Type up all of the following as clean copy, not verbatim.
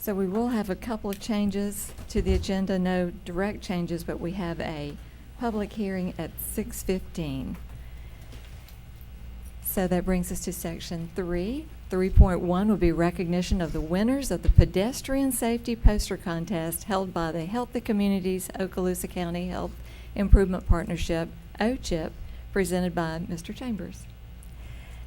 So we will have a couple of changes to the agenda, no direct changes, but we have a public hearing at 6:15. So that brings us to section 3. 3.1 will be recognition of the winners of the pedestrian safety poster contest held by the Healthy Communities Okaloosa County Health Improvement Partnership, OCHIP, presented by Mr. Chambers.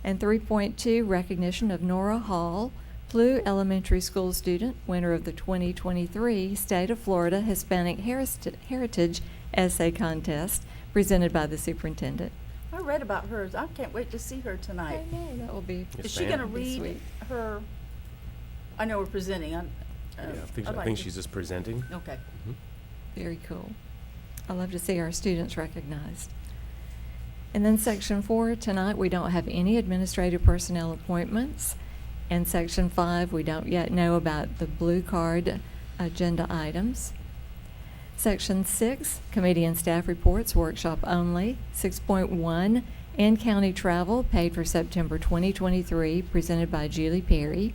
And 3.2, recognition of Nora Hall, Plu Elementary School student, winner of the 2023 State of Florida Hispanic Heritage Essay Contest, presented by the superintendent. I read about hers. I can't wait to see her tonight. I know, that will be. Yes, Is she ma'am. going to Be read sweet. her? I know we're presenting. Yeah, I think she's just presenting. Okay. Mhm. Very cool. I love to see our students recognized. And then section 4, tonight we don't have any administrative personnel appointments. And section 5, we don't yet know about the blue card agenda items. Section 6, committee and staff reports, workshop only. 6.1, in-county travel paid for September 2023, presented by Julie Perry.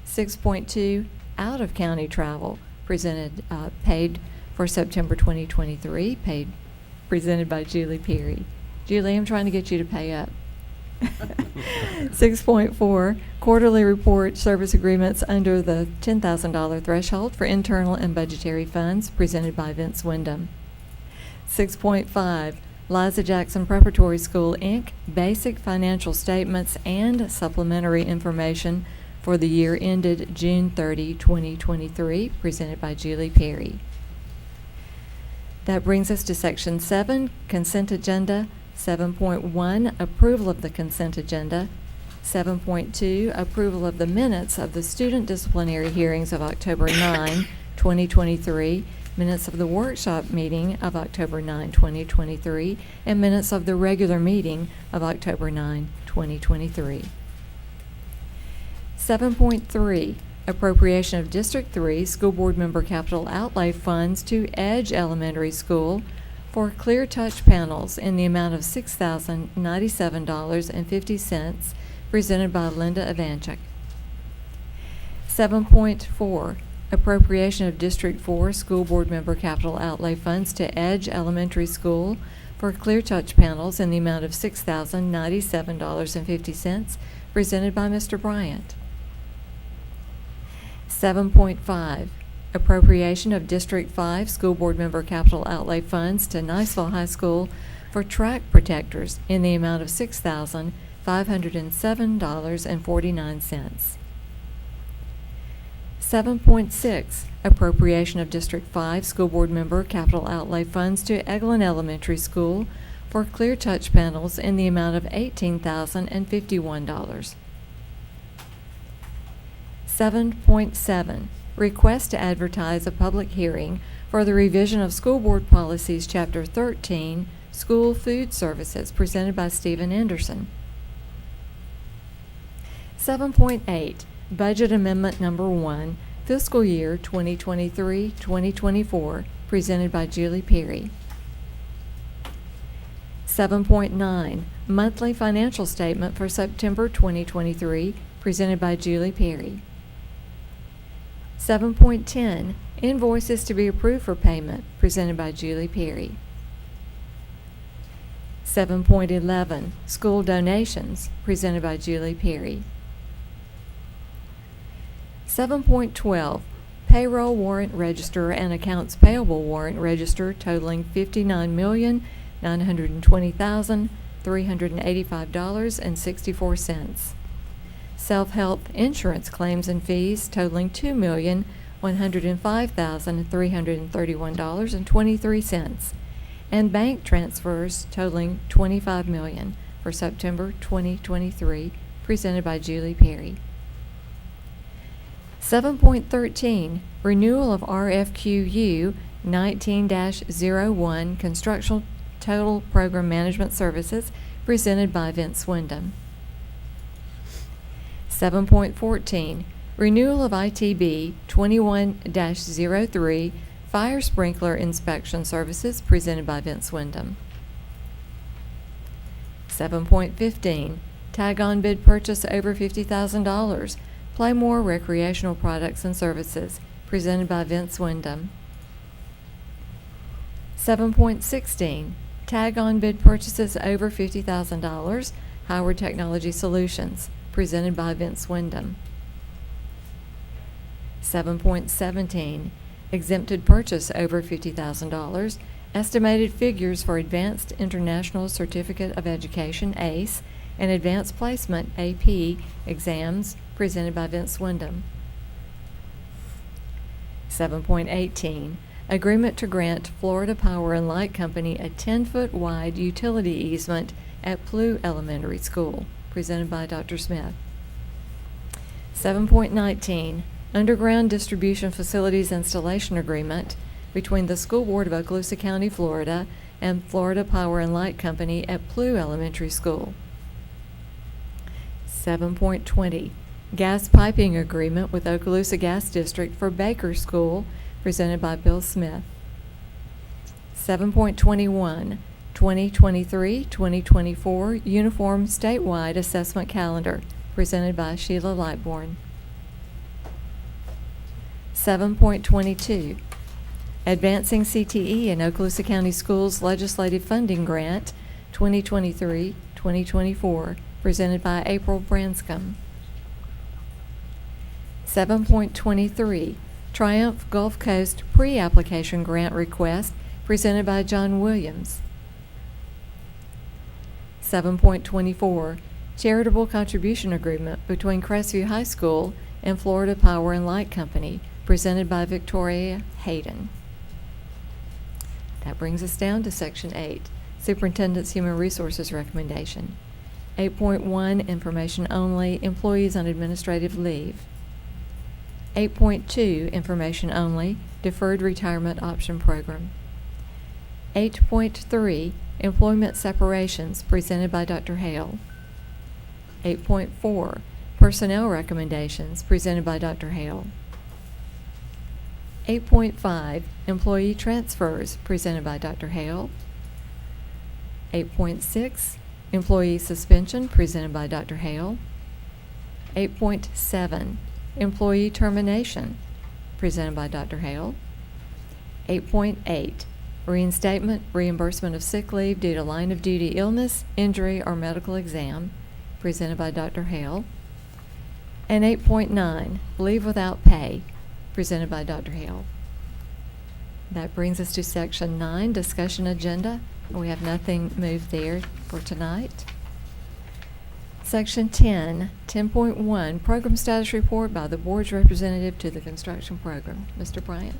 6.2, out-of-county travel paid for September 2023, presented by Julie Perry. Julie, I'm trying to get you to pay up. 6.4, quarterly report service agreements under the $10,000 threshold for internal and budgetary funds, presented by Vince Wyndham. 6.5, Liza Jackson Preparatory School, Inc., basic financial statements and supplementary information for the year ended June 30, 2023, presented by Julie Perry. That brings us to section 7, consent agenda. 7.1, approval of the consent agenda. 7.2, approval of the minutes of the student disciplinary hearings of October 9, 2023, minutes of the workshop meeting of October 9, 2023, and minutes of the regular meeting of October 9, 2023. 7.3, appropriation of District 3 School Board Member Capital Outlay Funds to Edge Elementary School for clear touch panels in the amount of $6,097.50, presented by Linda Evanchik. 7.4, appropriation of District 4 School Board Member Capital Outlay Funds to Edge Elementary School for clear touch panels in the amount of $6,097.50, presented by Mr. Bryant. 7.5, appropriation of District 5 School Board Member Capital Outlay Funds to Niceville High School for track protectors in the amount of $6,507.49. 7.6, appropriation of District 5 School Board Member Capital Outlay Funds to Eglin Elementary School for clear touch panels in the amount of $18,051. 7.7, request to advertise a public hearing for the revision of School Board Policies, Chapter 13, School Food Services, presented by Stephen Anderson. 7.8, Budget Amendment Number 1, Fiscal Year 2023-2024, presented by Julie Perry. 7.9, Monthly Financial Statement for September 2023, presented by Julie Perry. 7.10, invoices to be approved for payment, presented by Julie Perry. 7.11, school donations, presented by Julie Perry. 7.12, payroll warrant register and accounts payable warrant register totaling $59,920,385.64. Self-health insurance claims and fees totaling $2,105,331.23, and bank transfers totaling $25 million for September 2023, presented by Julie Perry. 7.13, renewal of RFQU 19-01 Construction Total Program Management Services, presented by Vince Wyndham. 7.14, renewal of ITB 21-03 Fire Sprinkler Inspection Services, presented by Vince Wyndham. 7.15, tag-on bid purchase over $50,000, Playmore Recreational Products and Services, presented by Vince Wyndham. 7.16, tag-on bid purchases over $50,000, Howard Technology Solutions, presented by Vince Wyndham. 7.17, exempted purchase over $50,000, estimated figures for Advanced International Certificate of Education, ACE, and Advanced Placement, AP, exams, presented by Vince Wyndham. 7.18, agreement to grant Florida Power and Light Company a 10-foot wide utility easement at Plough Elementary School, presented by Dr. Smith. 7.19, underground distribution facilities installation agreement between the School Board of Okaloosa County, Florida, and Florida Power and Light Company at Plough Elementary School. 7.20, gas piping agreement with Okaloosa Gas District for Baker School, presented by Bill Smith. 7.21, 2023-2024 Uniform Statewide Assessment Calendar, presented by Sheila Lightbourne. 7.22, Advancing CTE in Okaloosa County Schools Legislative Funding Grant 2023-2024, presented by April Branscombe. 7.23, Triumph Gulf Coast Pre-Application Grant Request, presented by John Williams. 7.24, Charitable Contribution Agreement between Crestview High School and Florida Power and Light Company, presented by Victoria Hayden. That brings us down to Section 8, Superintendent's Human Resources Recommendation. 8.1, Information Only, Employees on Administrative Leave. 8.2, Information Only, Deferred Retirement Option Program. 8.3, Employment Separations, presented by Dr. Hale. 8.4, Personnel Recommendations, presented by Dr. Hale. 8.5, Employee Transfers, presented by Dr. Hale. 8.6, Employee Suspension, presented by Dr. Hale. 8.7, Employee Termination, presented by Dr. Hale. 8.8, Reinstatement, Reimbursement of Sick Leave due to Line of Duty Illness, Injury, or Medical Exam, presented by Dr. Hale. And 8.9, Leave Without Pay, presented by Dr. Hale. That brings us to Section 9, Discussion Agenda. We have nothing moved there for tonight. Section 10, 10.1, Program Status Report by the Board's Representative to the Construction Program. Mr. Bryant.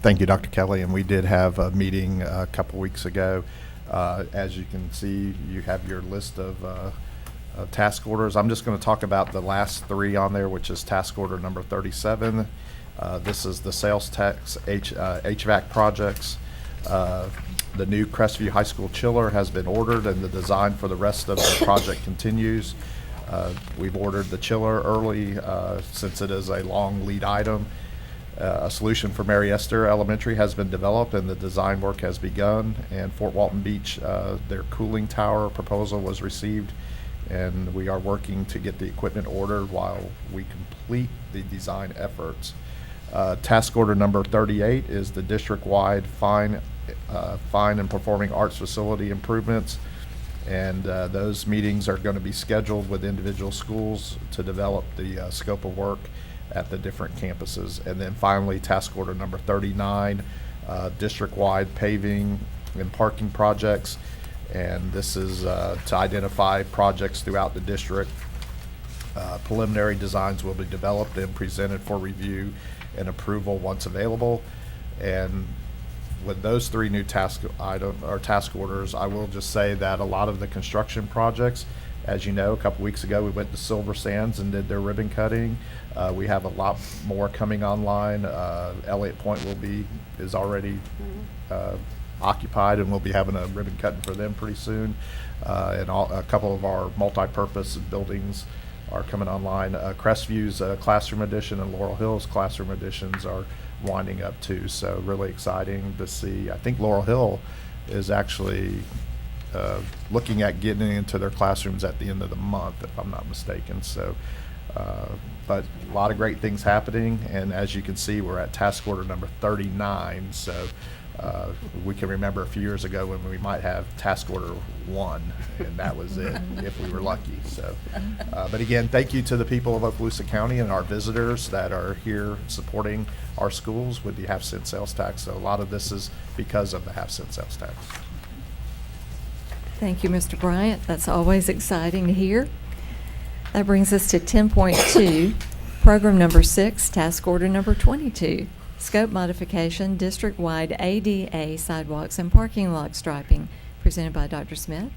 Thank you, Dr. Kelly. And we did have a meeting a couple weeks ago. As you can see, you have your list of task orders. I'm just going to talk about the last three on there, which is task order number 37. This is the sales tax HVAC projects. The new Crestview High School chiller has been ordered, and the design for the rest of the project continues. We've ordered the chiller early since it is a long lead item. A solution for Mary Esther Elementary has been developed, and the design work has begun. And Fort Walton Beach, their cooling tower proposal was received, and we are working to get the equipment ordered while we complete the design efforts. Task order number 38 is the district-wide fine and performing arts facility improvements, and those meetings are going to be scheduled with individual schools to develop the scope of work at the different campuses. And then finally, task order number 39, district-wide paving and parking projects, and this is to identify projects throughout the district. Preliminary designs will be developed and presented for review and approval once available. And with those three new task orders, I will just say that a lot of the construction projects, as you know, a couple weeks ago we went to Silver Sands and did their ribbon cutting. We have a lot more coming online. Elliott Point is already occupied, and we'll be having a ribbon cutting for them pretty soon. And a couple of our multi-purpose buildings are coming online. Crestview's classroom addition and Laurel Hill's classroom additions are winding up too, so really exciting to see. I think Laurel Hill is actually looking at getting into their classrooms at the end of the month, if I'm not mistaken. So But a lot of great things happening, and as you can see, we're at task order number 39. So we can remember a few years ago when we might have task order 1, and that was it, if we were lucky. So, but again, thank you to the people of Okaloosa County and our visitors that are here supporting our schools with the half-cent sales tax. So a lot of this is because of the half-cent sales tax. Thank you, Mr. Bryant. That's always exciting to hear. That brings us to 10.2, program number 6, task order number 22, scope modification, district-wide ADA sidewalks and parking lot striping, presented by Dr. Smith.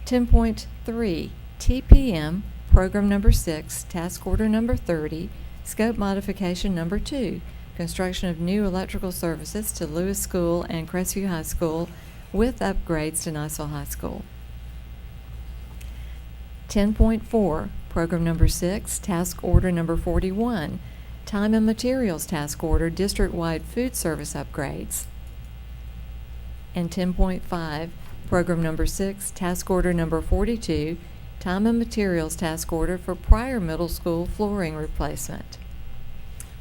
10.3, TPM, program number 6, task order number 30, scope modification number 2, construction of new electrical services to Lewis School and Crestview High School with upgrades to Niceville High School. 10.4, program number 6, task order number 41, time and materials task order, district-wide food service upgrades. And 10.5, program number 6, task order number 42, time and materials task order for Pryor Middle School flooring replacement.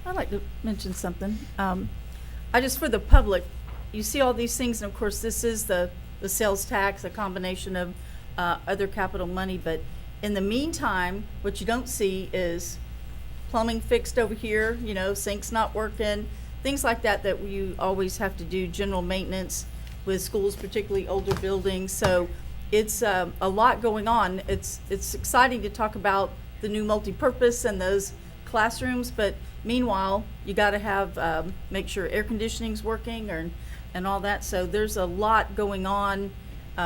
I'd like to mention something. I just, for the public, you see all these things, and of course, this is the sales tax, a combination of other capital money, but in the meantime, what you don't see is plumbing fixed over here, you know, sinks not working, things like that that you always have to do, general maintenance with schools, particularly older buildings. So it's a lot going on. It's exciting to talk about the new multipurpose and those classrooms, but meanwhile, you got to have make sure air conditioning's working and all that. So there's a lot going on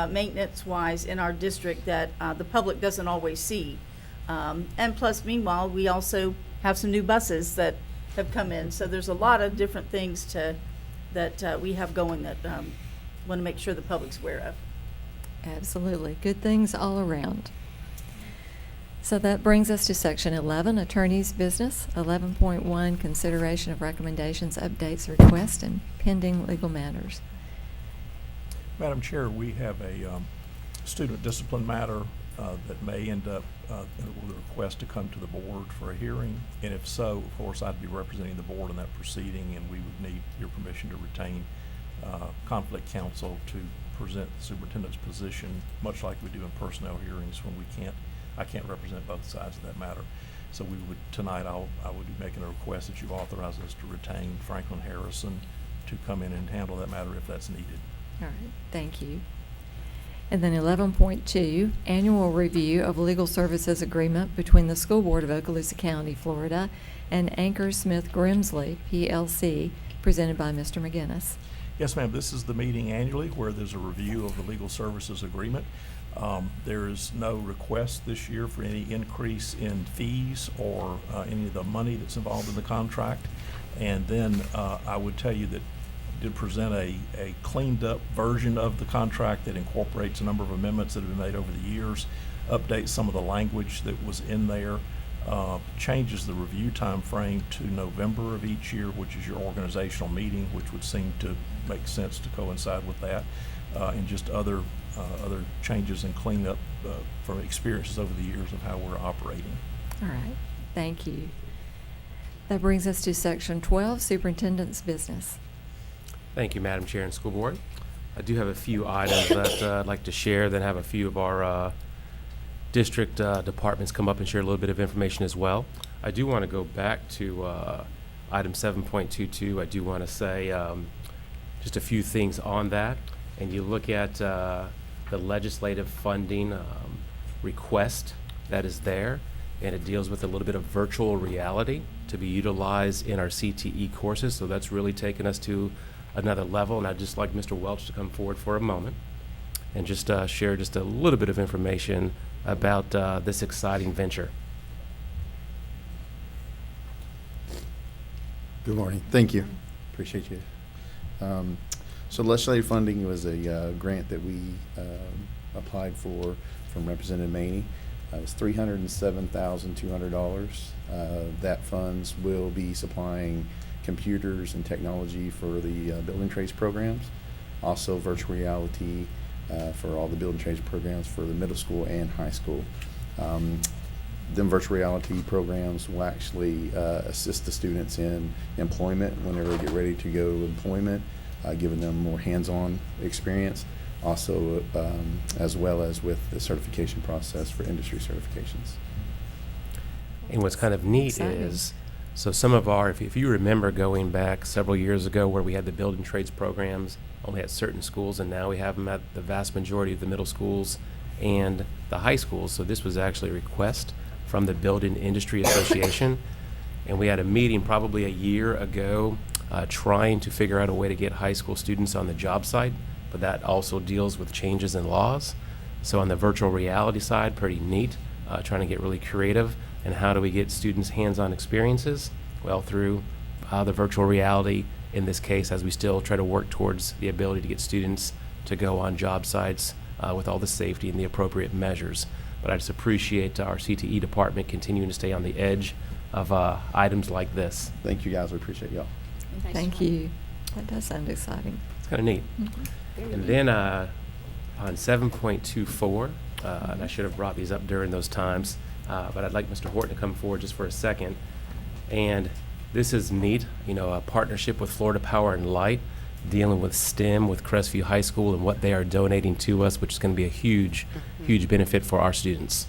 maintenance-wise in our district that the public doesn't always see. And plus, meanwhile, we also have some new buses that have come in. So there's a lot of different things that we have going that want to make sure the public's aware of. Absolutely. Good things all around. So that brings us to section 11, attorney's business. 11.1, consideration of recommendations, updates, requests, and pending legal matters. Madam Chair, we have a student discipline matter that may end up with a request to come to the board for a hearing. And if so, of course, I'd be representing the board in that proceeding, and we would need your permission to retain conflict counsel to present the superintendent's position, much like we do in personnel hearings when I can't represent both sides of that matter. So we would, tonight, I would be making a request that you authorize us to retain Franklin Harrison to come in and handle that matter if that's needed. All right, thank you. And then 11.2, annual review of legal services agreement between the School Board of Okaloosa County, Florida, and Anchor Smith Grimsley, PLC, presented by Mr. McGinnis. Yes, ma'am. This is the meeting annually where there's a review of the legal services agreement. There is no request this year for any increase in fees or any of the money that's involved in the contract. And then I would tell you that I did present a cleaned up version of the contract that incorporates a number of amendments that have been made over the years, updates some of the language that was in there, changes the review time frame to November of each year, which is your organizational meeting, which would seem to make sense to coincide with that, and just other changes and cleanup from experiences over the years of how we're operating. All right, thank you. That brings us to section 12, superintendent's business. Thank you, Madam Chair and School Board. I do have a few items that I'd like to share, then have a few of our district departments come up and share a little bit of information as well. I do want to go back to item 7.22. I do want to say just a few things on that. And you look at the legislative funding request that is there, and it deals with a little bit of virtual reality to be utilized in our CTE courses. So that's really taken us to another level, and I'd just like Mr. Welch to come forward for a moment and just share just a little bit of information about this exciting venture. Good morning. Thank you. Appreciate you. So legislative funding was a grant that we applied for from Representative Maney. It was $307,200. That funds will be supplying computers and technology for the building trades programs, also virtual reality for all the building trades programs for the middle school and high school. them virtual reality programs will actually assist the students in employment whenever they get ready to go to employment, giving them more hands-on experience. Also, as well as with the certification process for industry certifications. And what's kind of neat Exciting. is, so some of our, if you remember going back several years ago where we had the building trades programs only at certain schools, and now we have them at the vast majority of the middle schools and the high schools. So this was actually a request from the Building Industry Association. And we had a meeting probably a year ago trying to figure out a way to get high school students on the job site, but that also deals with changes in laws. So on the virtual reality side, pretty neat, trying to get really creative. And how do we get students hands-on experiences? Well, through the virtual reality, in this case, as we still try to work towards the ability to get students to go on job sites with all the safety and the appropriate measures. But I just appreciate our CTE department continuing to stay on the edge of items like this. Thank you, guys. We appreciate y'all. Thank you. That does sound exciting. It's kind of neat. And then on 7.24, and I should have brought these up during those times, but I'd like Mr. Horton to come forward just for a second. And this is neat, you know, a partnership with Florida Power and Light, dealing with STEM with Crestview High School and what they are donating to us, which is going to be a huge, huge benefit for our students.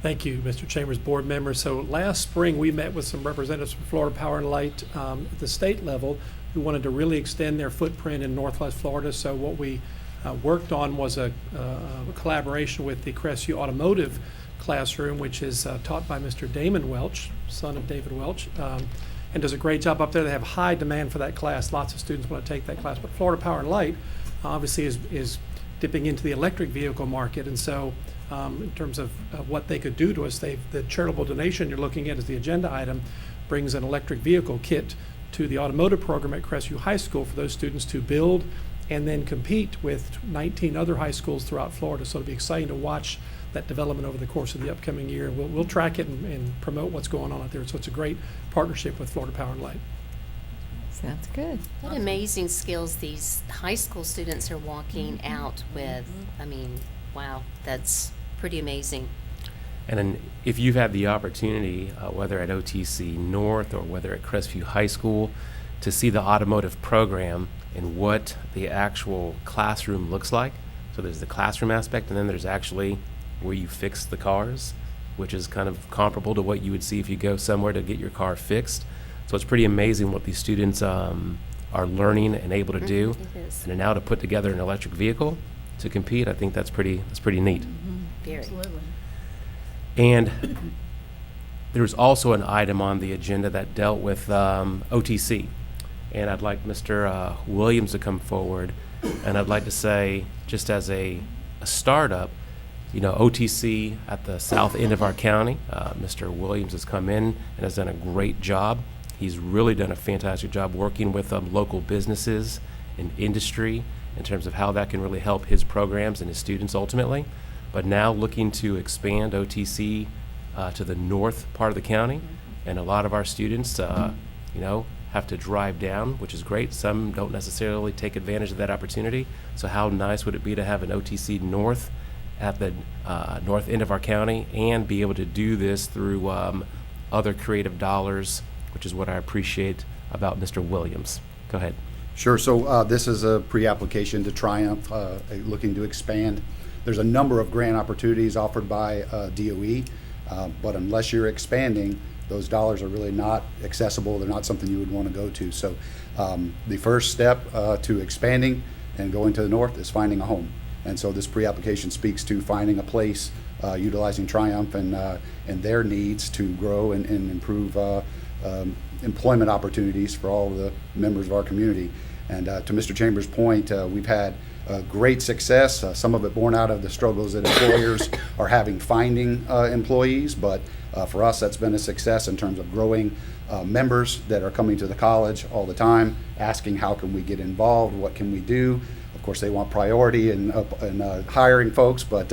Thank you, Mr. Chambers, board members. So last spring, we met with some representatives from Florida Power and Light at the state level who wanted to really extend their footprint in Northwest Florida. So what we worked on was a collaboration with the Crestview Automotive Classroom, which is taught by Mr. Damon Welch, son of David Welch, and does a great job up there. They have high demand for that class. Lots of students want to take that class. But Florida Power and Light obviously is dipping into the electric vehicle market. And so in terms of what they could do to us, the charitable donation you're looking at as the agenda item brings an electric vehicle kit to the automotive program at Crestview High School for those students to build and then compete with 19 other high schools throughout Florida. So it'll be exciting to watch that development over the course of the upcoming year. We'll track it and promote what's going on out there. So it's a great partnership with Florida Power and Light. Sounds good. What amazing skills these high school students are walking Mm-hmm. out with. I mean, wow, that's pretty amazing. And then if you've had the opportunity, whether at OTC North or whether at Crestview High School, to see the automotive program and what the actual classroom looks like. So there's the classroom aspect, and then there's actually where you fix the cars, which is kind of comparable to what you would see if you go somewhere to get your car fixed. So it's pretty amazing what these students are learning and able to do. It is. And then now to put together an electric vehicle to compete, I think that's pretty neat. Very. Absolutely. And there's also an item on the agenda that dealt with OTC. And I'd like Mr. Williams to come forward. And I'd like to say, just as a startup, you know, OTC at the south end of our county, Mr. Williams has come in and has done a great job. He's really done a fantastic job working with local businesses and industry in terms of how that can really help his programs and his students ultimately. But now looking to expand OTC to the north part of the county, and a lot of our students, you know, have to drive down, which is great. Some don't necessarily take advantage of that opportunity. So how nice would it be to have an OTC north at the north end of our county and be able to do this through other creative dollars, which is what I appreciate about Mr. Williams. Go ahead. Sure. So this is a pre-application to Triumph, looking to expand. There's a number of grant opportunities offered by DOE, but unless you're expanding, those dollars are really not accessible. They're not something you would want to go to. So the first step to expanding and going to the north is finding a home. And so this pre-application speaks to finding a place, utilizing Triumph and their needs to grow and improve employment opportunities for all of the members of our community. And to Mr. Chambers' point, we've had great success, some of it born out of the struggles that employers are having finding employees, but for us that's been a success in terms of growing members that are coming to the college all the time, asking how can we get involved, what can we do. Of course they want priority in hiring folks, but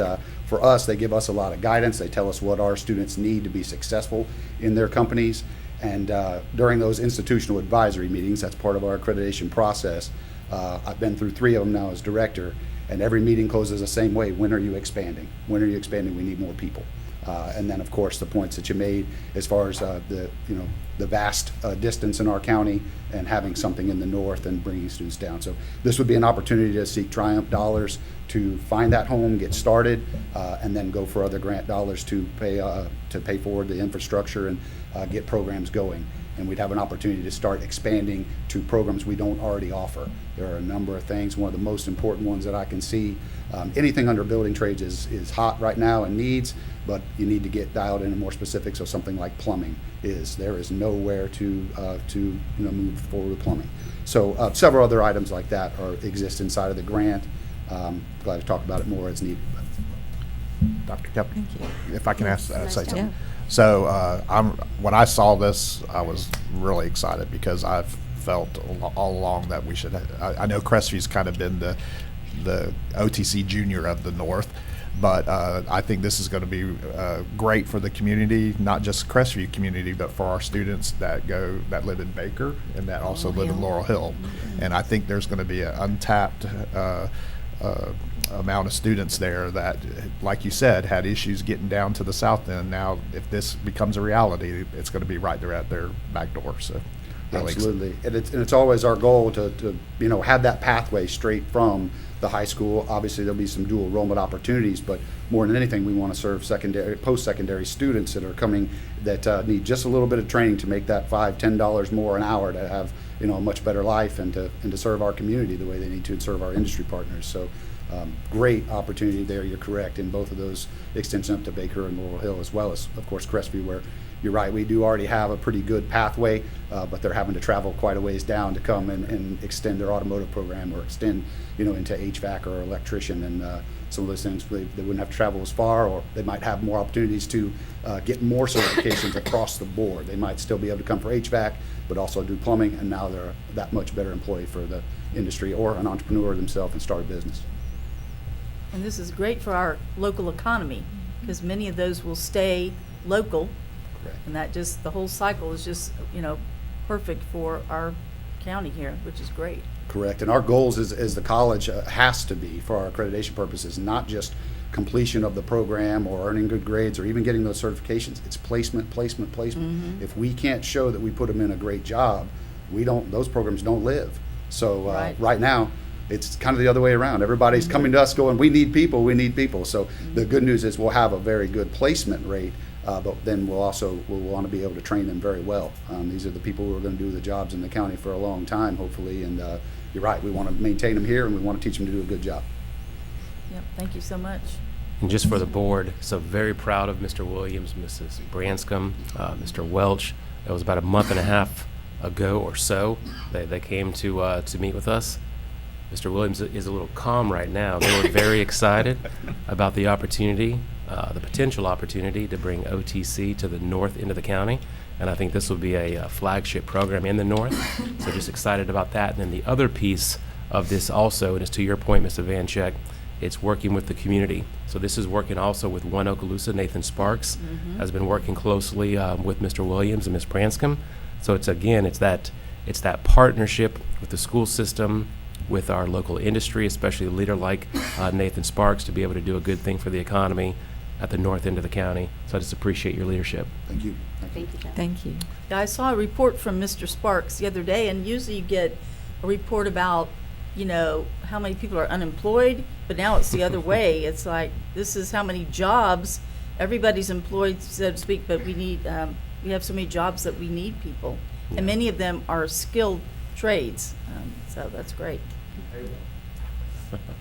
for us they give us a lot of guidance. They tell us what our students need to be successful in their companies. And during those institutional advisory meetings, that's part of our accreditation process. I've been through 3 of them now as director, and every meeting closes the same way. When are you expanding? When are you expanding? We need more people. And then, of course, the points that you made as far as the vast distance in our county and having something in the north and bringing students down. So this would be an opportunity to seek Triumph dollars to find that home, get started, and then go for other grant dollars to pay forward the infrastructure and get programs going. And we'd have an opportunity to start expanding to programs we don't already offer. There are a number of things. One of the most important ones that I can see, anything under building trades is hot right now and needs, but you need to get dialed into more specific. So something like plumbing there is nowhere to move forward with plumbing. So several other items like that exist inside of the grant. Glad to talk about it more as needed. Dr. Kelly, Thank you. if I can say Nice something. Yeah. So when I saw this, I was really excited because I've felt all along that we should. I know Crestview kind of been the OTC junior of the North, but I think this is going to be great for the community, not just Crestview community, but for our students that live in Baker and that also live in Laurel Hill. And I think there's going to be an untapped amount of students there that, like you said, had issues getting down to the south end. Now, if this becomes a reality, it's going to be right there at their back door. So, really Absolutely, and it's always our goal to have that pathway straight from the high school. Obviously, there'll be some dual enrollment opportunities, but more than anything, we want to serve post-secondary students that are coming that need just a little bit of training to make that $5-10 more an hour to have a much better life and to serve our community the way they need to and serve our industry partners. So. Great opportunity there, you're correct, in both of those extensions up to Baker and Laurel Hill, as well as, of course, Crestview, where you're right, we do already have a pretty good pathway, but they're having to travel quite a ways down to come and extend their automotive program or extend, into HVAC or electrician, and some of those things, they wouldn't have to travel as far, or they might have more opportunities to get more certifications across the board. They might still be able to come for HVAC, but also do plumbing, and now they're that much better employee for the industry or an entrepreneur themselves and start a business. And this is great for our local economy, because many of those will stay local. Correct. And that the whole cycle is just, perfect for our county here, which is great. Correct, and our goals as the college has to be, for our accreditation purposes, not just completion of the program or earning good grades or even getting those certifications. It's placement. If we can't show that we put them in a great job, those programs don't live. So right now, it's kind of the other way around. Everybody's coming to us going, we need people. So the good news is we'll have a very good placement rate, but then we'll want to be able to train them very well. These are the people who are going to do the jobs in the county for a long time, hopefully, and you're right, we want to maintain them here and we want to teach them to do a good job. Yep, thank you so much. And just for the board, so very proud of Mr. Williams, Mrs. Branscombe, Mr. Welch. It was about a month and a half ago or so they came to meet with us. Mr. Williams is a little calm right now. They were very excited about the opportunity, the potential opportunity to bring OTC to the north end of the county. And I think this will be a flagship program in the north. So just excited about that. And then the other piece of this also, and it's to your point, Mr. Vancheck, it's working with the community. So this is working also with One Okaloosa. Nathan Sparks has been working closely with Mr. Williams and Ms. Branscombe. So it's that partnership with the school system, with our local industry, especially a leader like Nathan Sparks, to be able to do a good thing for the economy at the north end of the county. So I just appreciate your leadership. Thank you. Thank you, Jeff. Thank you. Yeah, I saw a report from Mr. Sparks the other day, and usually you get a report about, how many people are unemployed, but now it's the other way. It's like, this is how many jobs, everybody's employed, so to speak, but we have so many jobs that we need people. Yeah. And many of them are skilled trades, so that's great.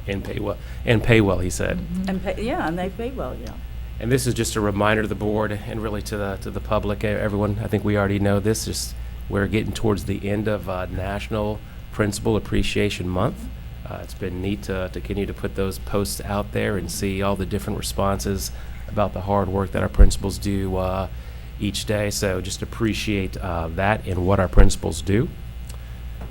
And pay well, he said. And and they pay well, yeah. And this is just a reminder to the board and really to the public, everyone. I think we already know this. Just we're getting towards the end of National Principal Appreciation Month. It's been neat to continue to put those posts out there and see all the different responses about the hard work that our principals do each day. So just appreciate that and what our principals do.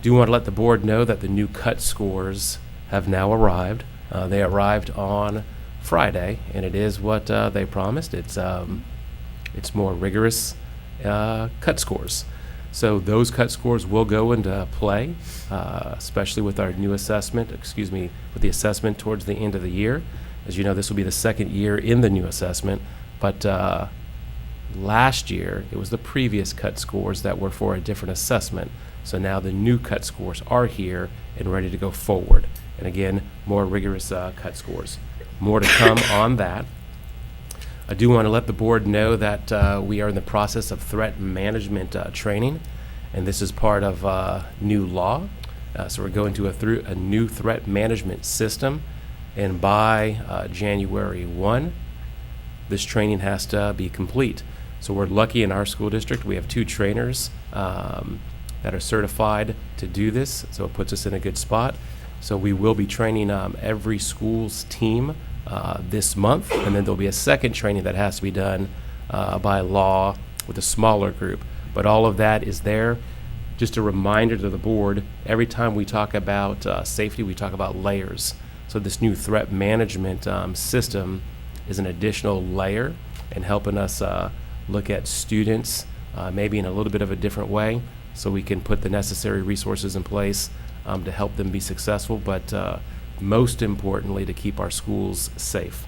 Do want to let the board know that the new cut scores have now arrived. They arrived on Friday, and it is what they promised. It's more rigorous cut scores. So those cut scores will go into play, especially with our new assessment, with the assessment towards the end of the year. As you know, this will be the second year in the new assessment. But last year, it was the previous cut scores that were for a different assessment. So now the new cut scores are here and ready to go forward. And again, more rigorous cut scores. More to come on that. I do want to let the board know that we are in the process of threat management training, and this is part of new law. So we're going to through a new threat management system, and by January 1, this training has to be complete. So we're lucky in our school district. We have 2 trainers that are certified to do this, so it puts us in a good spot. So we will be training every school's team this month, and then there'll be a second training that has to be done by law with a smaller group. But all of that is there. Just a reminder to the board, every time we talk about safety, we talk about layers. So this new threat management system is an additional layer in helping us look at students maybe in a little bit of a different way, so we can put the necessary resources in place to help them be successful, but most importantly, to keep our schools safe.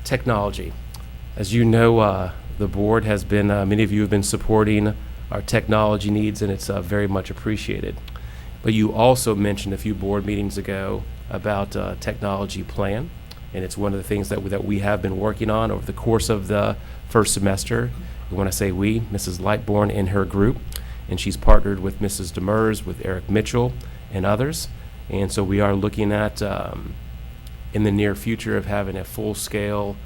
Technology. As you know, the board has been, many of you have been supporting our technology needs, and it's very much appreciated. But you also mentioned a few board meetings ago about technology plan, and it's one of the things that we have been working on over the course of the first semester. We want to say we, Mrs. Lightbourne and her group, and she's partnered with Mrs. Demers, with Eric Mitchell, and others. And so we are looking at, in the near future, of having a full-scale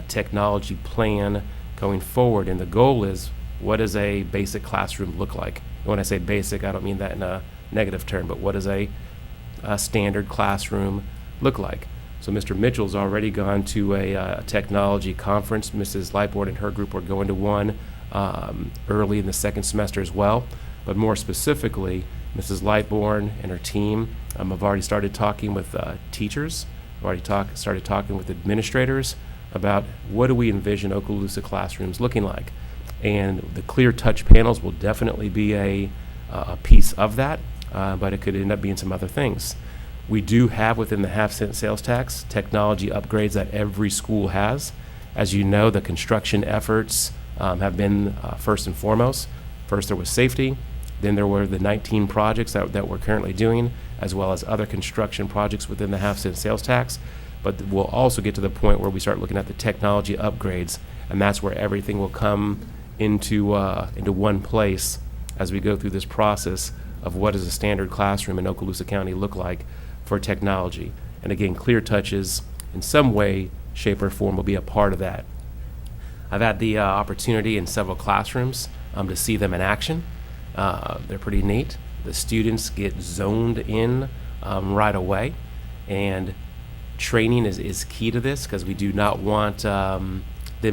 technology plan going forward. And the goal is, what does a basic classroom look like? And when I say basic, I don't mean that in a negative term, but what does a standard classroom look like? So Mr. Mitchell's already gone to a technology conference. Mrs. Lightbourne and her group are going to one early in the second semester as well. But more specifically, Mrs. Lightbourne and her team have already started talking with teachers, started talking with administrators about what do we envision Okaloosa classrooms looking like. And the clear touch panels will definitely be a piece of that, but it could end up being some other things. We do have within the half-cent sales tax technology upgrades that every school has. As you know, the construction efforts have been first and foremost. First there was safety, then there were the 19 projects that we're currently doing, as well as other construction projects within the half-cent sales tax. But we'll also get to the point where we start looking at the technology upgrades, and that's where everything will come into one place as we go through this process of what does a standard classroom in Okaloosa County look like for technology. And again, Clear Touches in some way, shape, or form will be a part of that. I've had the opportunity in several classrooms to see them in action. They're pretty neat. The students get zoned in right away, and training is key to this, because we do not want them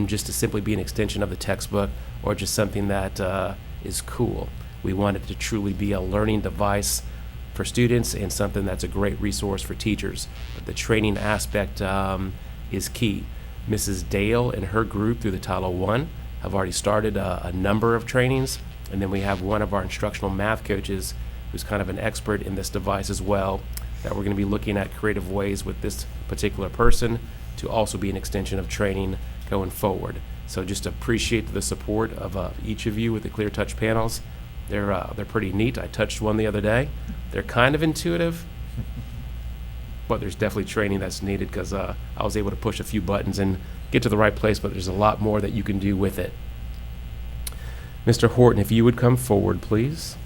just to simply be an extension of the textbook or just something that is cool. We want it to truly be a learning device for students and something that's a great resource for teachers. But the training aspect is key. Mrs. Dale and her group through the Title I have already started a number of trainings, and then we have one of our instructional math coaches who's kind of an expert in this device as well, that we're going to be looking at creative ways with this particular person to also be an extension of training going forward. So just appreciate the support of each of you with the Clear Touch panels. They're pretty neat. I touched one the other day. They're kind of intuitive, but there's definitely training that's needed, because I was able to push a few buttons and get to the right place, but there's a lot more that you can do with it. Mr. Horton, if you would come forward, please.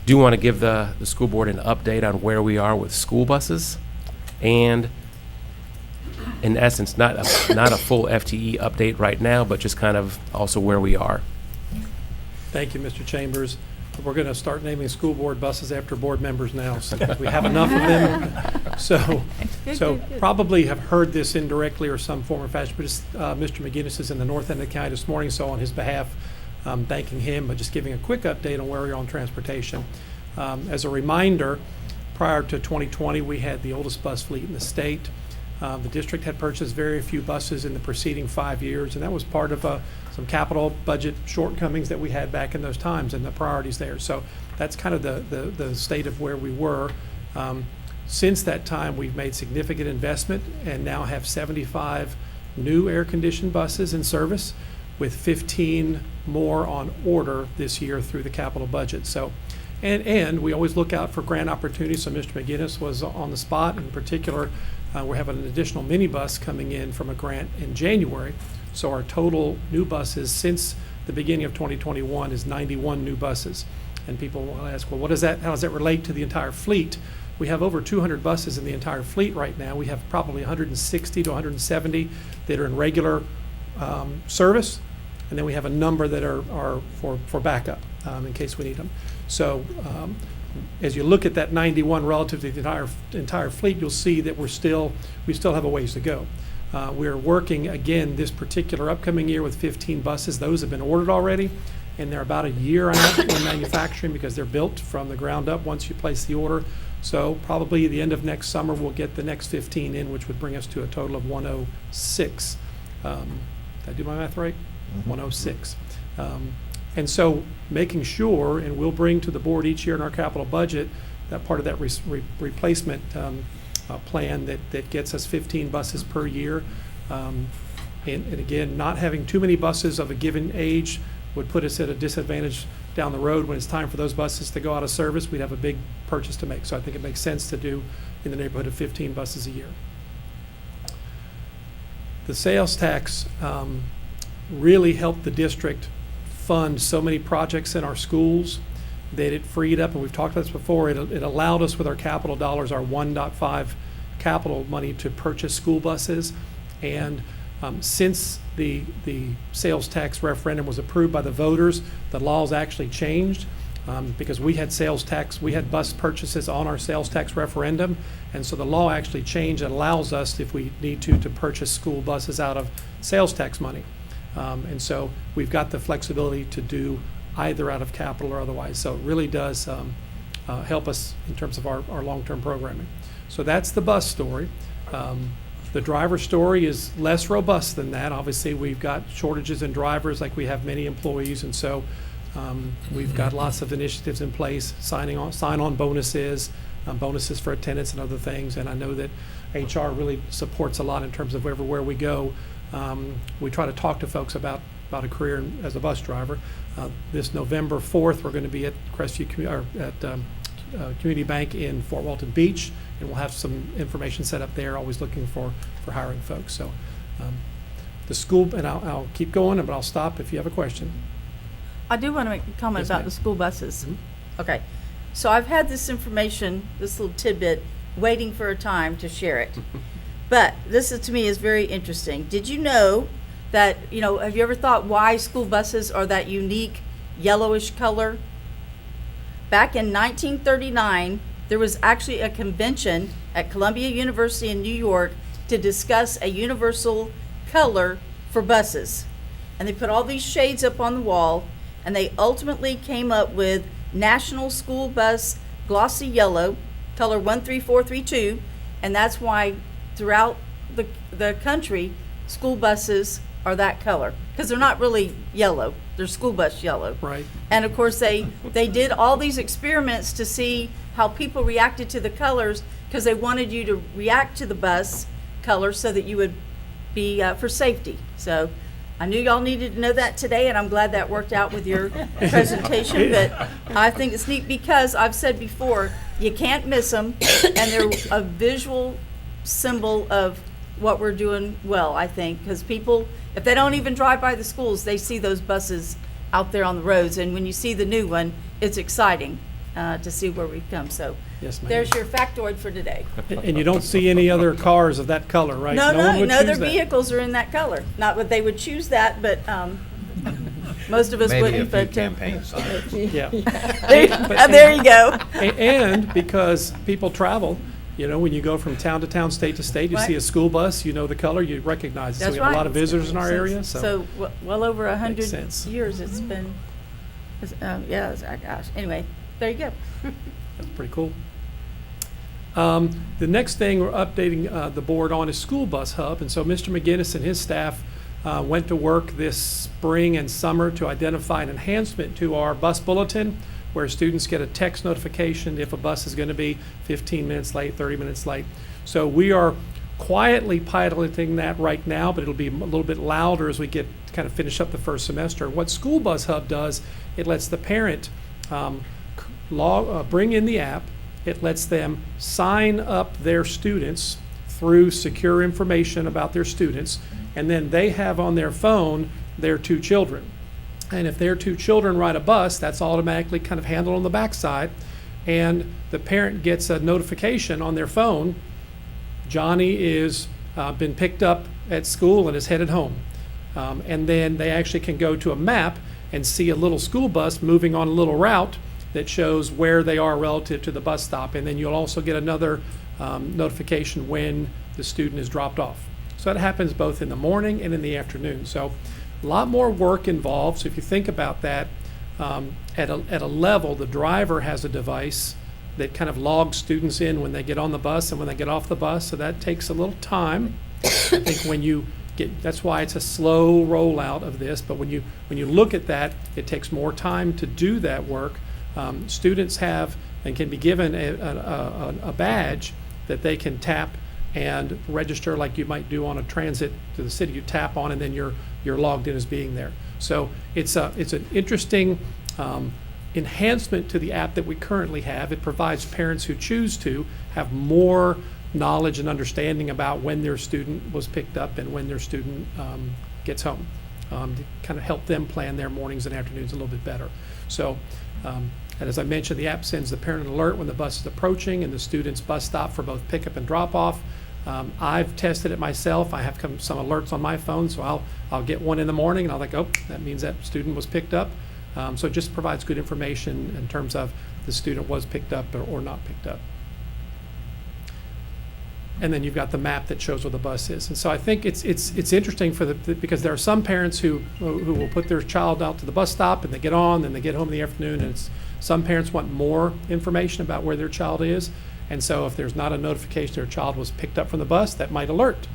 Do want to give the school board an update on where we are with school buses, and in essence, not a full FTE update right now, but just kind of also where we are. Thank you, Mr. Chambers. We're going to start naming school board buses after board members now, so we have enough of them. So probably have heard this indirectly or some form or fashion, but Mr. McGinnis is in the north end of the county this morning, so on his behalf, thanking him, but just giving a quick update on where we are on transportation. As a reminder, prior to 2020, we had the oldest bus fleet in the state. The district had purchased very few buses in the preceding 5 years, and that was part of some capital budget shortcomings that we had back in those times and the priorities there. So that's kind of the state of where we were. Since that time, we've made significant investment and now have 75 new air-conditioned buses in service, with 15 more on order this year through the capital budget. So, and we always look out for grant opportunities. So Mr. McGinnis was on the spot. In particular, we're having an additional minibus coming in from a grant in January. So our total new buses since the beginning of 2021 is 91 new buses. And people will ask, well, what is that? How does that relate to the entire fleet? We have over 200 buses in the entire fleet right now. We have probably 160 to 170 that are in regular service, and then we have a number that are for backup in case we need them. So as you look at that 91 relative to the entire fleet, you'll see that we still have a ways to go. We're working again this particular upcoming year with 15 buses. Those have been ordered already, and they're about a year out in manufacturing because they're built from the ground up once you place the order. So probably the end of next summer, we'll get the next 15 in, which would bring us to a total of 106. Did I do my math right? 106. And so making sure, and we'll bring to the board each year in our capital budget, that part of that replacement plan that gets us 15 buses per year. And again, not having too many buses of a given age would put us at a disadvantage down the road. When it's time for those buses to go out of service, we'd have a big purchase to make. So I think it makes sense to do in the neighborhood of 15 buses a year. The sales tax really helped the district fund so many projects in our schools that it freed up, and we've talked about this before, it allowed us with our capital dollars, our 1.5 capital money, to purchase school buses. And since the sales tax referendum was approved by the voters, the laws actually changed because we had bus purchases on our sales tax referendum, and so the law actually changed and allows us, if we need to purchase school buses out of sales tax money. And so we've got the flexibility to do either out of capital or otherwise. So it really does help us in terms of our long-term programming. So that's the bus story. The driver story is less robust than that. Obviously, we've got shortages in drivers like we have many employees, and so we've got lots of initiatives in place, sign-on bonuses, bonuses for attendance and other things. And I know that HR really supports a lot in terms of everywhere we go. We try to talk to folks about a career as a bus driver. This November 4th, we're going to be at Crestview Community Bank in Fort Walton Beach, and we'll have some information set up there, always looking for hiring folks. So the school, and I'll keep going, but I'll stop if you have a question. I do want to make a comment Yes, about ma'am. the school buses. Mhm. Okay, so I've had this information, this little tidbit, waiting for a time to share it. But this is, to me, is very interesting. Did you know that, have you ever thought why school buses are that unique yellowish color? Back in 1939, there was actually a convention at Columbia University in New York to discuss a universal color for buses. And they put all these shades up on the wall, and they ultimately came up with National School Bus Glossy Yellow, color 13432, and that's why throughout the country, school buses are that color, because they're not really yellow, they're school bus yellow. Right. And of course, they did all these experiments to see how people reacted to the colors, because they wanted you to react to the bus color so that you would be for safety. So I knew y'all needed to know that today, and I'm glad that worked out with your presentation. But I think it's neat because I've said before, you can't miss them, and they're a visual symbol of what we're doing well, I think, because people, if they don't even drive by the schools, they see those buses out there on the roads, and when you see the new one, it's exciting to see where we've come. So Yes, ma'am. there's your factoid for today. And you don't see any other cars of that color, right? No, one would no choose other that. vehicles are in that color. Not that they would choose that, but most of us Maybe a wouldn't. few But campaign signs. Yeah. there you go. And because people travel, when you go from town to town, state to state, you see a Right. school bus, you know the color, you recognize it. So That's we have a lot right. of visitors in our area, so. So well over 100 sense. years it's been. Gosh. Anyway, there you go. That's pretty cool. The next thing we're updating the board on is School Bus Hub. And so Mr. McGinnis and his staff went to work this spring and summer to identify an enhancement to our bus bulletin where students get a text notification if a bus is going to be 15 minutes late, 30 minutes late. So we are quietly piloting that right now, but it'll be a little bit louder as we get kind of finish up the first semester. What School Bus Hub does, it lets the parent bring in the app. It lets them sign up their students through secure information about their students, and then they have on their phone their 2 children. And if their 2 children ride a bus, that's automatically kind of handled on the backside, and the parent gets a notification on their phone, Johnny is been picked up at school and is headed home. And then they actually can go to a map and see a little school bus moving on a little route that shows where they are relative to the bus stop. And then you'll also get another notification when the student is dropped off. So that happens both in the morning and in the afternoon. So a lot more work involved. So if you think about that, at a level, the driver has a device that kind of logs students in when they get on the bus and when they get off the bus. So that takes a little time. I think when you that's why it's a slow rollout of this. But when you look at that, it takes more time to do that work. Students have and can be given a badge that they can tap and register like you might do on a transit to the city. You tap on and then you're logged in as being there. So it's an interesting enhancement to the app that we currently have. It provides parents who choose to have more knowledge and understanding about when their student was picked up and when their student gets home, to kind of help them plan their mornings and afternoons a little bit better. So, and as I mentioned, the app sends the parent an alert when the bus is approaching and the student's bus stop for both pickup and drop off. I've tested it myself. I have some alerts on my phone, so I'll get one in the morning and I'll think, oh, that means that student was picked up. So it just provides good information in terms of the student was picked up or not picked up. And then you've got the map that shows where the bus is. And so I think it's interesting because there are some parents who will put their child out to the bus stop and they get on, then they get home in the afternoon, and some parents want more information about where their child is. And so if there's not a notification their child was picked up from the bus, that might alert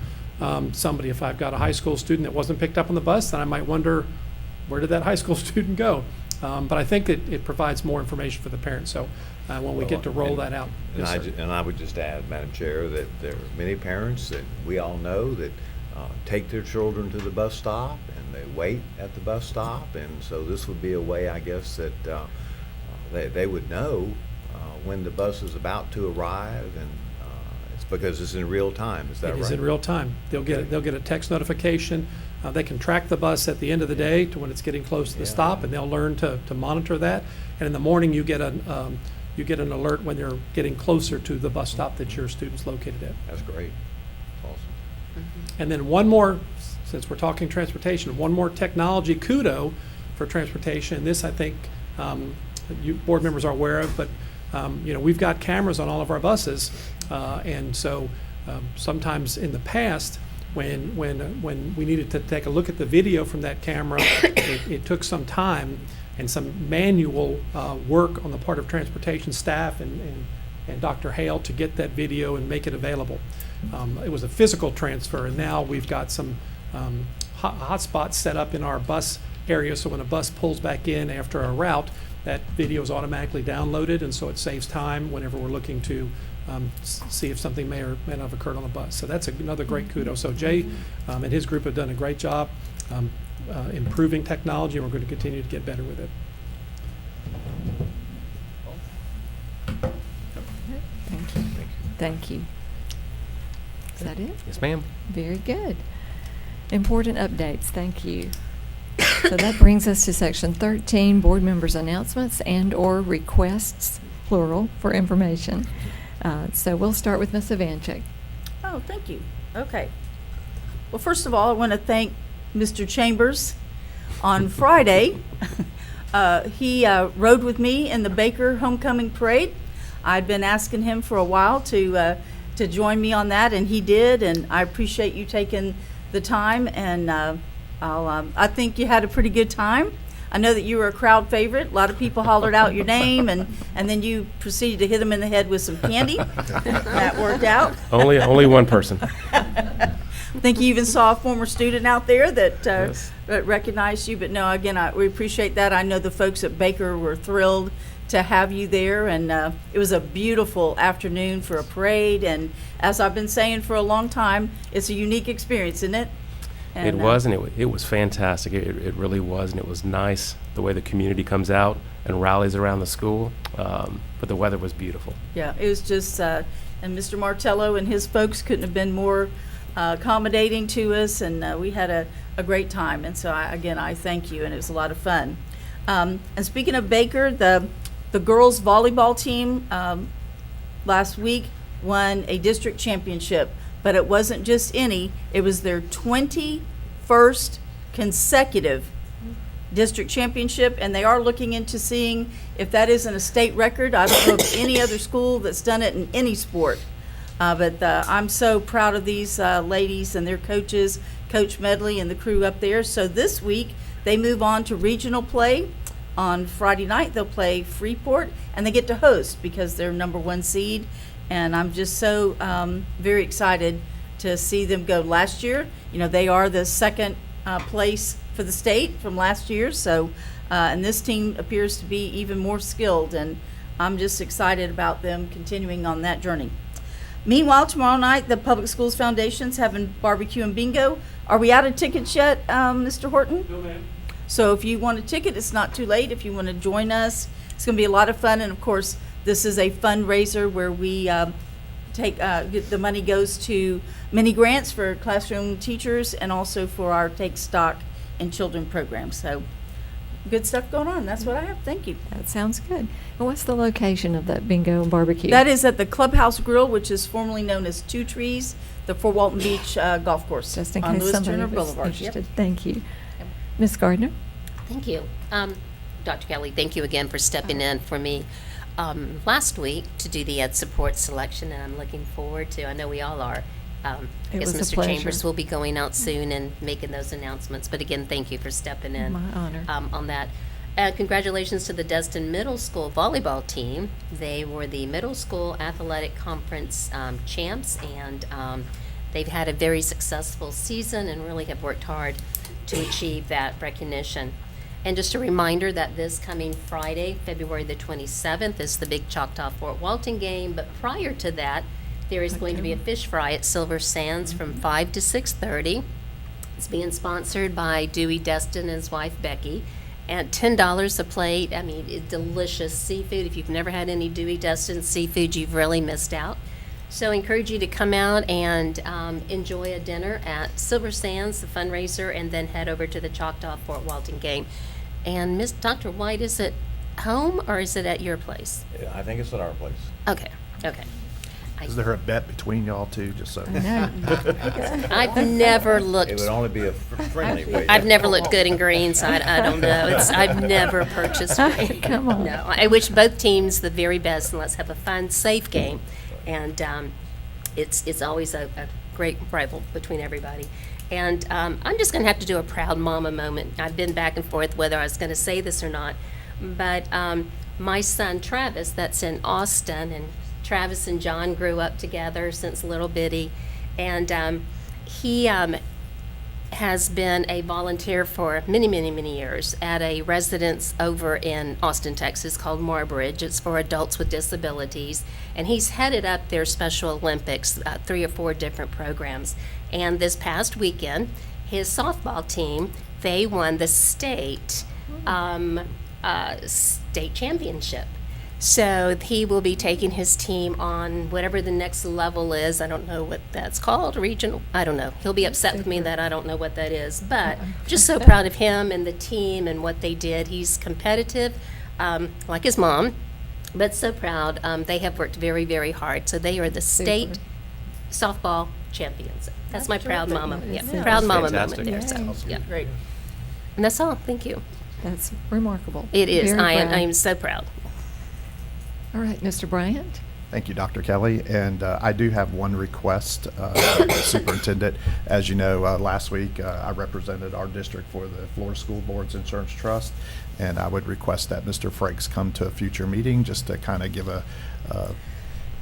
somebody. If I've got a high school student that wasn't picked up on the bus, then I might wonder, where did that high school student go? But I think that it provides more information for the parents. So when we get to roll that out. Yes, sir. And I would just add, Madam Chair, that there are many parents that we all know that take their children to the bus stop and they wait at the bus stop. And so this would be a way, I guess, that they would know when the bus is about to arrive, and it's because it's in real time. Is that right? It is in real time. They'll get a text notification. They can track the bus at the end of the day to when it's getting close to the stop, and they'll learn to monitor that. And in the morning, you get an alert when they're getting closer to the bus stop that your student's located at. That's great. Awesome. And then one more, since we're talking transportation, one more technology kudo for transportation. This, I think, you board members are aware of, but we've got cameras on all of our buses, and so sometimes in the past, when we needed to take a look at the video from that camera, it took some time and some manual work on the part of transportation staff and Dr. Hale to get that video and make it available. It was a physical transfer, and now we've got some hotspots set up in our bus area, so when a bus pulls back in after a route, that video is automatically downloaded, and so it saves time whenever we're looking to see if something may or may not have occurred on the bus. So that's another great kudos. So Jay and his group have done a great job improving technology, and we're going to continue to get better with it. Thank you. Thank you. Is that it? Yes, ma'am. Very good. Important updates. Thank you. So that brings us to section 13, board members' announcements and/or requests, plural, for information. So we'll start with Ms. Ivanchik. Oh, thank you. Okay. Well, first of all, I want to thank Mr. Chambers. On Friday, he rode with me in the Baker Homecoming Parade. I'd been asking him for a while to join me on that, and he did, and I appreciate you taking the time, and I think you had a pretty good time. I know that you were a crowd favorite. A lot of people hollered out your name, and then you proceeded to hit them in the head with some candy. That worked out. Only one person. I think you even saw a former student out there that Yes. that recognized you. But no, again, we appreciate that. I know the folks at Baker were thrilled to have you there, and it was a beautiful afternoon for a parade, and as I've been saying for a long time, it's a unique experience, isn't it? It was, and it was fantastic. It really was, and it was nice the way the community comes out and rallies around the school. But the weather was beautiful. Yeah, it was just, and Mr. Martello and his folks couldn't have been more accommodating to us, and we had a great time. And so, I thank you, and it was a lot of fun. And speaking of Baker, the girls volleyball team last week won a district championship, but it wasn't just any, it was their 21st consecutive district championship, and they are looking into seeing if that isn't a state record. I don't know of any other school that's done it in any sport. But I'm so proud of these ladies and their coaches, Coach Medley and the crew up there. So this week, they move on to regional play. On Friday night, they'll play Freeport, and they get to host because they're #1 seed. And I'm just so very excited to see them go. Last year, they are the second place for the state from last year. So, and this team appears to be even more skilled, and I'm just excited about them continuing on that journey. Meanwhile, tomorrow night, the Public Schools Foundation's having barbecue and bingo. Are we out of tickets yet, Mr. Horton? No, ma'am. So if you want a ticket, it's not too late. If you want to join us, it's going to be a lot of fun. And of course, this is a fundraiser where we the money goes to many grants for classroom teachers and also for our Take Stock in Children program. So good stuff going on. That's what I have. Thank you. That sounds good. And what's the location of that bingo and barbecue? That is at the Clubhouse Grill, which is formerly known as Two Trees, the Fort Walton Beach golf course Just in on case Lewis somebody Turner was Boulevard. Yep. interested. Thank you. Ms. Gardner? Thank you. Dr. Kelly, thank you again for stepping in for me last week to do the Ed Support selection, and I'm looking forward to, I know we all are. It Guess was a Mr. Chambers pleasure. will be going out soon and making those announcements. But again, thank you for stepping in. My honor. On that. Congratulations to the Destin Middle School volleyball team. They were the Middle School Athletic Conference champs, and they've had a very successful season and really have worked hard to achieve that recognition. And just a reminder that this coming Friday, February the 27th, is the big Choctaw Fort Walton game. But prior to that, there is going to be a fish fry at Silver Sands from 5 to 6:30. It's being sponsored by Dewey Destin and his wife Becky. And $10 a plate. I mean, it's delicious seafood. If you've never had any Dewey Destin seafood, you've really missed out. So I encourage you to come out and enjoy a dinner at Silver Sands, the fundraiser, and then head over to the Choctaw Fort Walton game. And Dr. White, is it home or is it at your place? I think it's at our place. Okay. Is there a bet between y'all two, just so? I know. I've never looked. It would only be a friendly way. I've never looked good in green, so I don't know. I've never purchased green. Come on. No, I wish both teams the very best, and let's have a fun, safe game. And it's always a great rival between everybody. And I'm just going to have to do a proud mama moment. I've been back and forth whether I was going to say this or not, but my son Travis, that's in Austin, and Travis and John grew up together since little bitty, and he has been a volunteer for many years at a residence over in Austin, Texas called Marbridge. It's for adults with disabilities, and he's headed up their Special Olympics, 3 or 4 different programs. And this past weekend, his softball team, they won the state championship. So he will be taking his team on whatever the next level is. I don't know what that's called, regional. I don't know. He'll be upset with me that I don't know what that is. But just so proud of him and the team and what they did. He's competitive, like his mom, but so proud. They have worked very hard. So they are the state softball champions. That's my proud mama. Yeah, That's proud mama fantastic. moment there. Yay. So, yeah. Great. And that's all. Thank you. That's remarkable. It is. Very I proud. am so proud. All right, Mr. Bryant? Thank you, Dr. Kelly. And I do have one request of the superintendent. As you know, last week I represented our district for the Florida School Board's Insurance Trust, and I would request that Mr. Frakes come to a future meeting just to kind of give a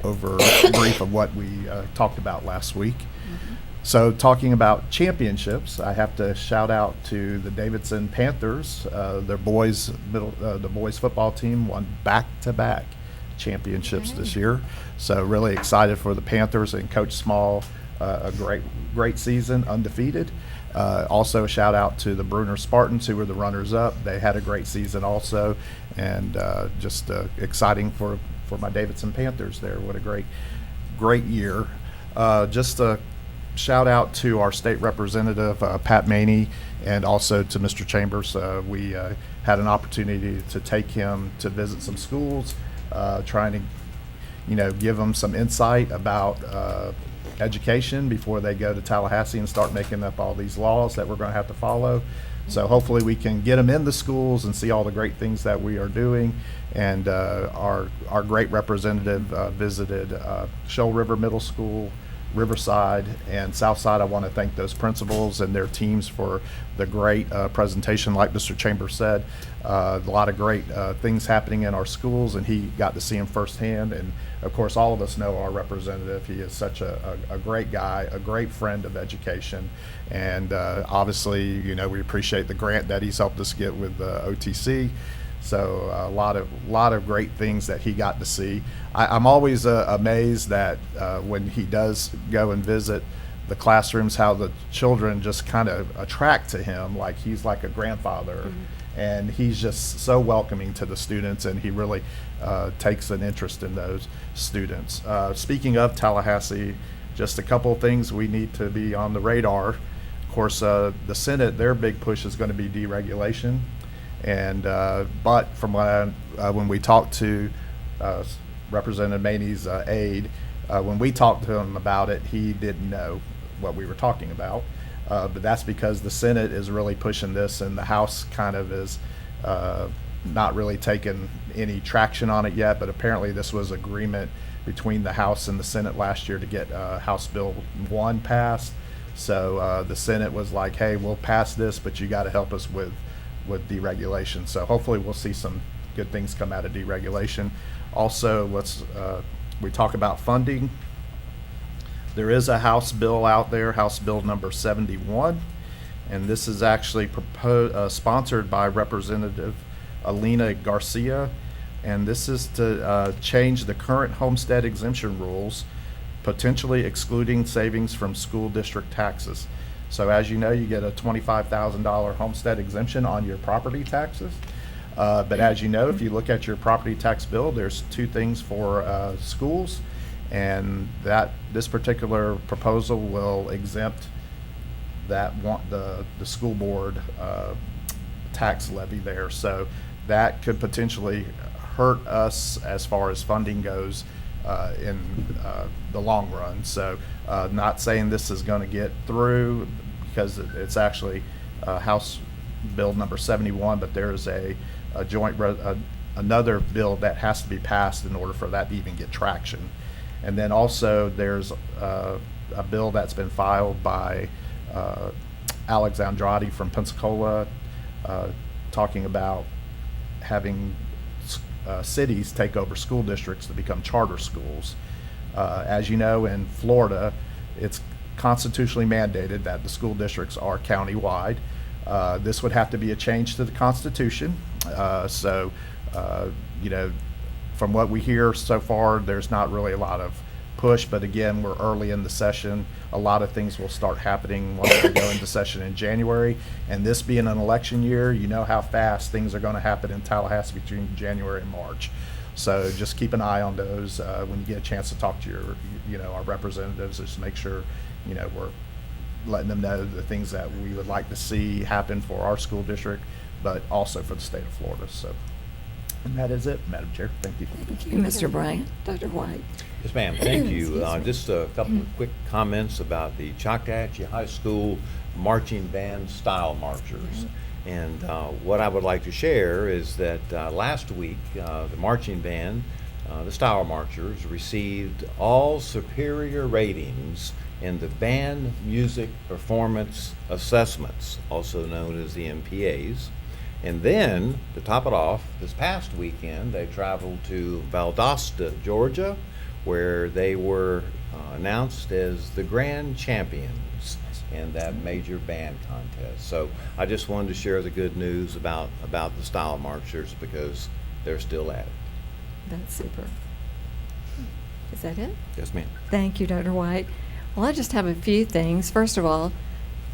brief of what we talked about last week. So talking about championships, I have to shout out to the Davidson Panthers. The boys football team won back-to-back championships this year. So really excited for the Panthers and Coach Small. A great season, undefeated. Also a shout out to the Bruner Spartans, who were the runners-up. They had a great season also, and just exciting for my Davidson Panthers there. What a great year. Just a shout out to our state representative, Pat Maney, and also to Mr. Chambers. We had an opportunity to take him to visit some schools, trying to, give them some insight about education before they go to Tallahassee and start making up all these laws that we're going to have to follow. So hopefully we can get them in the schools and see all the great things that we are doing. And our great representative visited Shoal River Middle School, Riverside, and Southside. I want to thank those principals and their teams for the great presentation. Like Mr. Chambers said, a lot of great things happening in our schools, and he got to see them firsthand. And of course, all of us know our representative. He is such a great guy, a great friend of education, and obviously, we appreciate the grant that he's helped us get with OTC. So a lot of great things that he got to see. I'm always amazed that when he does go and visit the classrooms, how the children just kind of attract to him, like he's like a grandfather. And he's just so welcoming to the students, and he really takes an interest in those students. Speaking of Tallahassee, just a couple of things we need to be on the radar. Of course, the Senate, their big push is going to be deregulation. And but from when we talked to Representative Maney's aide, when we talked to him about it, he didn't know what we were talking about. But that's because the Senate is really pushing this, and the House kind of is not really taking any traction on it yet. But apparently this was agreement between the House and the Senate last year to get House Bill 1 passed. So the Senate was like, hey, we'll pass this, but you got to help us with deregulation. So hopefully we'll see some good things come out of deregulation. Also, we talk about funding. There is a House bill out there, House Bill number 71, and this is actually sponsored by Representative Alina Garcia, and this is to change the current homestead exemption rules, potentially excluding savings from school district taxes. So as you know, you get a $25,000 homestead exemption on your property taxes. But as you know, if you look at your property tax bill, there's two things for schools, and this particular proposal will exempt the school board tax levy there. So that could potentially hurt us as far as funding goes in the long run. So not saying this is going to get through, because it's actually House Bill number 71, but there is a joint another bill that has to be passed in order for that to even get traction. And then also there's a bill that's been filed by Alex Andrade from Pensacola, talking about having cities take over school districts to become charter schools. As you know, in Florida, it's constitutionally mandated that the school districts are county-wide. This would have to be a change to the Constitution. From what we hear so far, there's not really a lot of push, but again, we're early in the session. A lot of things will start happening once we go into session in January. And this being an election year, you know how fast things are going to happen in Tallahassee between January and March. So just keep an eye on those when you get a chance to talk to our representatives. Just make sure, we're letting them know the things that we would like to see happen for our school district, but also for the state of Florida. So, and that is it, Madam Chair. Thank you. Thank you, Mr. Bryant. Dr. White. Yes, ma'am. Thank you. Excuse me. Just a couple of quick comments about the Choctawhatchee High School marching band style marchers. And what I would like to share is that last week, the marching band, the style marchers, received all superior ratings in the Band Music Performance Assessments, also known as the MPAs. And then, to top it off, this past weekend, they traveled to Valdosta, Georgia, where they were announced as the grand champions in that major band contest. So I just wanted to share the good news about the Style Marchers because they're still at it. That's super. Is that it? Yes, ma'am. Thank you, Dr. White. Well, I just have a few things. First of all,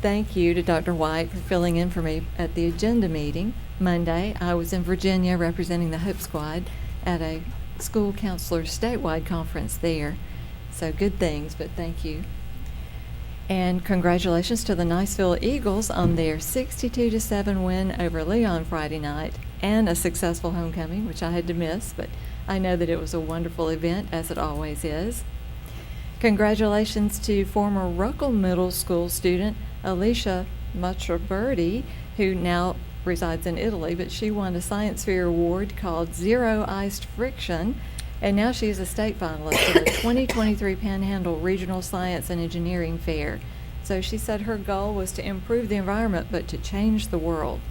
thank you to Dr. White for filling in for me at the agenda meeting Monday. I was in Virginia representing the Hope Squad at a school counselors statewide conference there. So good things, but thank you. And congratulations to the Niceville Eagles on their 62-7 win over Leon Friday night and a successful homecoming, which I had to miss, but I know that it was a wonderful event, as it always is. Congratulations to former Ruckle Middle School student Alicia Matraberti, who now resides in Italy, but she won a science fair award called Zero Iced Friction, and now she is a state finalist for the 2023 Panhandle Regional Science and Engineering Fair. So she said her goal was to improve the environment, but to change the world.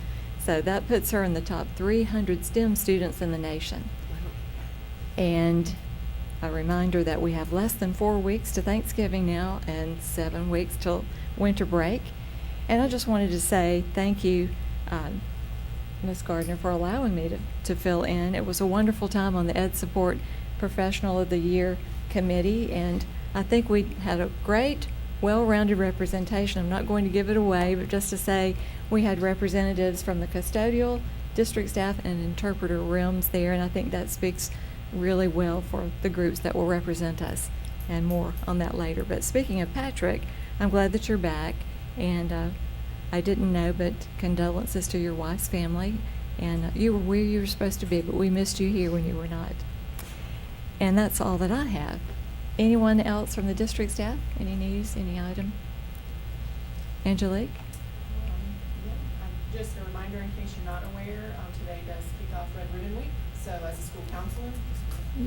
So that puts her in the top 300 STEM students in the nation. And a reminder that we have less than 4 weeks to Thanksgiving now and 7 weeks till winter break. And I just wanted to say thank you, Ms. Gardner, for allowing me to fill in. It was a wonderful time on the Ed Support Professional of the Year Committee, and I think we had a great, well-rounded representation. I'm not going to give it away, but just to say we had representatives from the custodial, district staff, and interpreter rooms there, and I think that speaks really well for the groups that will represent us, and more on that later. But speaking of Patrick, I'm glad that you're back, and I didn't know, but condolences to your wife's family, and you were where you were supposed to be, but we missed you here when you were not. And that's all that I have. Anyone else from the district staff? Any news, any item? Angelique? Just a reminder, in case you're not aware, today does kick off Red Ribbon Week. So as a school counselor,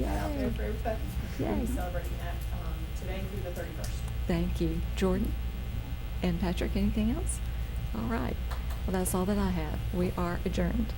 out there for everybody. We'll be Yay. celebrating that today through the 31st. Thank you. Jordan? And Patrick, anything else? All right. Well, that's all that I have. We are adjourned.